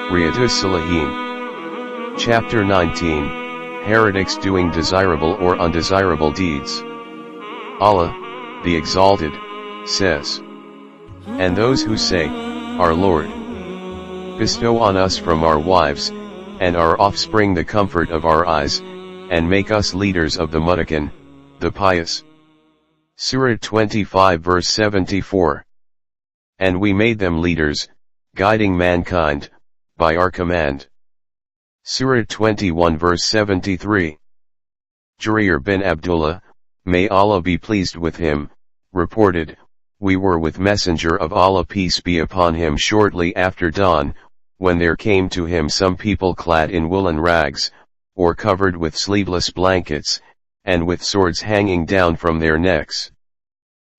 Riyadus Salihin. Chapter 19, Heretics Doing Desirable or Undesirable Deeds. Allah, the Exalted, says, "And those who say, Our Lord, bestow on us from our wives, and our offspring the comfort of our eyes, and make us leaders of the muttaqin, the pious." Surah 25 verse 74. And we made them leaders, guiding mankind, by our command. Surah 21 verse 73. Jarir bin Abdullah, may Allah be pleased with him, reported, "We were with Messenger of Allah peace be upon him shortly after dawn, when there came to him some people clad in woolen rags, or covered with sleeveless blankets, and with swords hanging down from their necks.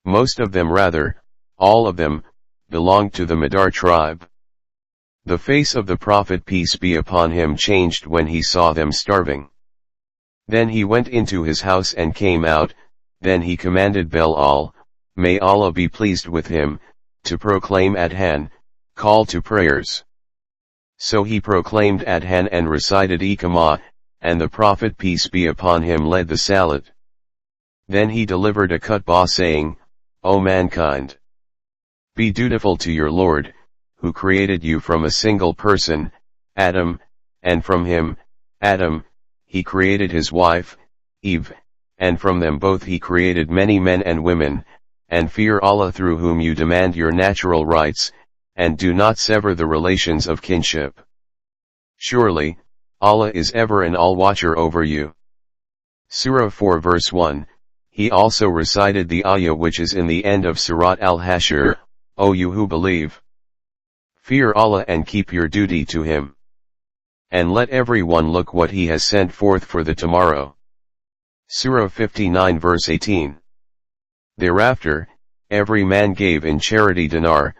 Most of them rather, all of them, belonged to the Madar tribe. The face of the Prophet peace be upon him changed when he saw them starving. Then he went into his house and came out, then he commanded Bilal, may Allah be pleased with him, to proclaim Adhan, call to prayers. So he proclaimed Adhan and recited Iqamah, and the Prophet peace be upon him led the salat. Then he delivered a khutbah saying, O mankind! Be dutiful to your Lord, who created you from a single person, Adam, and from him, Adam, he created his wife, Eve, and from them both he created many men and women, and fear Allah through whom you demand your natural rights, and do not sever the relations of kinship. Surely, Allah is ever an all-watcher over you." Surah 4 verse 1, he also recited the ayah which is in the end of Surat al-Hashr, O you who believe! Fear Allah and keep your duty to Him. And let everyone look what He has sent forth for the tomorrow. Surah 59 verse 18. Thereafter, every man gave in charity dinar,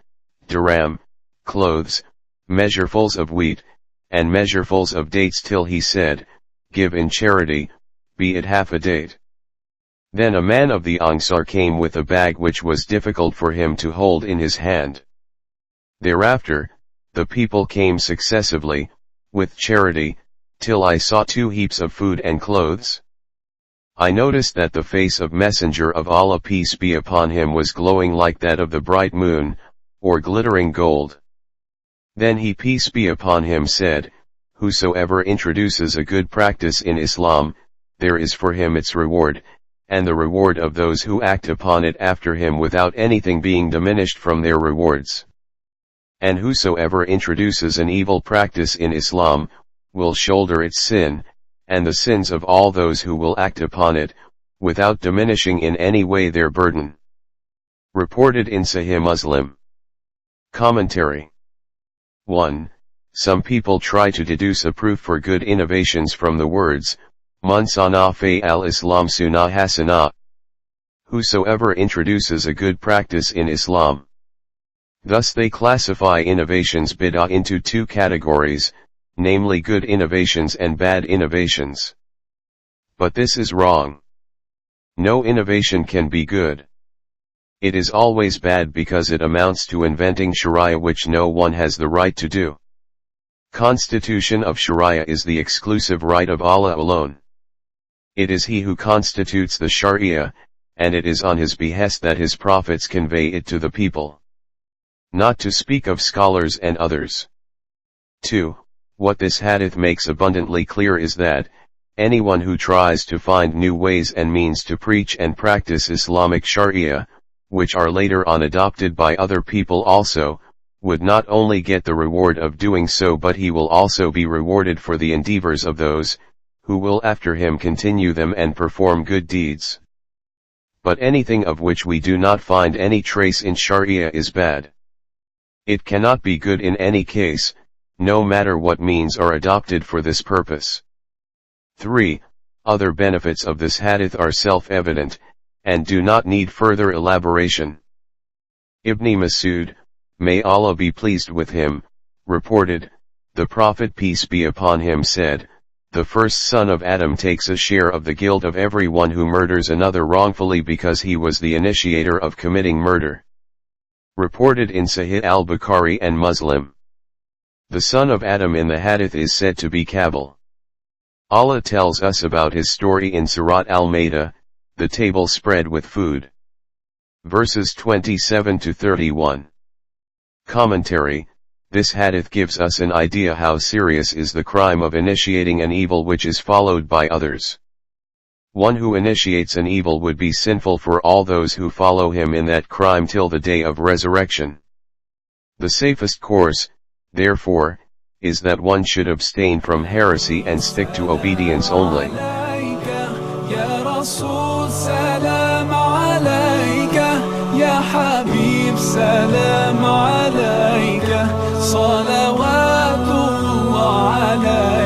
dirham, clothes, measurefuls of wheat, and measurefuls of dates till he said, Give in charity, be it half a date. Then a man of the Ansar came with a bag which was difficult for him to hold in his hand. Thereafter, the people came successively, with charity, till I saw 2 heaps of food and clothes. I noticed that the face of Messenger of Allah peace be upon him was glowing like that of the bright moon, or glittering gold. Then he peace be upon him said, Whosoever introduces a good practice in Islam, there is for him its reward, and the reward of those who act upon it after him without anything being diminished from their rewards. And whosoever introduces an evil practice in Islam, will shoulder its sin, and the sins of all those who will act upon it, without diminishing in any way their burden. Reported in Sahih Muslim. Commentary. 1. Some people try to deduce a proof for good innovations from the words, Man sana fi al-Islam sunnah hasanah. Whosoever introduces a good practice in Islam. Thus they classify innovations bid'ah into 2 categories, namely good innovations and bad innovations. But this is wrong. No innovation can be good. It is always bad because it amounts to inventing Sharia which no one has the right to do. Constitution of Sharia is the exclusive right of Allah alone. It is He who constitutes the Sharia, and it is on His behest that His prophets convey it to the people. Not to speak of scholars and others. 2. What this hadith makes abundantly clear is that, anyone who tries to find new ways and means to preach and practice Islamic Sharia, which are later on adopted by other people also, would not only get the reward of doing so but he will also be rewarded for the endeavors of those, who will after him continue them and perform good deeds. But anything of which we do not find any trace in Sharia is bad. It cannot be good in any case, no matter what means are adopted for this purpose. 3. Other benefits of this hadith are self-evident, and do not need further elaboration. Ibn Masud, may Allah be pleased with him, reported, the Prophet peace be upon him said, the first son of Adam takes a share of the guilt of everyone who murders another wrongfully because he was the initiator of committing murder. Reported in Sahih al-Bukhari and Muslim. The son of Adam in the hadith is said to be Kabil. Allah tells us about his story in Surat Al-Ma'idah, the table spread with food. Verses 27 to 31. Commentary: this hadith gives us an idea how serious is the crime of initiating an evil which is followed by others. One who initiates an evil would be sinful for all those who follow him in that crime till the day of resurrection. The safest course, therefore, is that one should abstain from heresy and stick to obedience only. يا حبيب سلام عليك صلوات الله عليك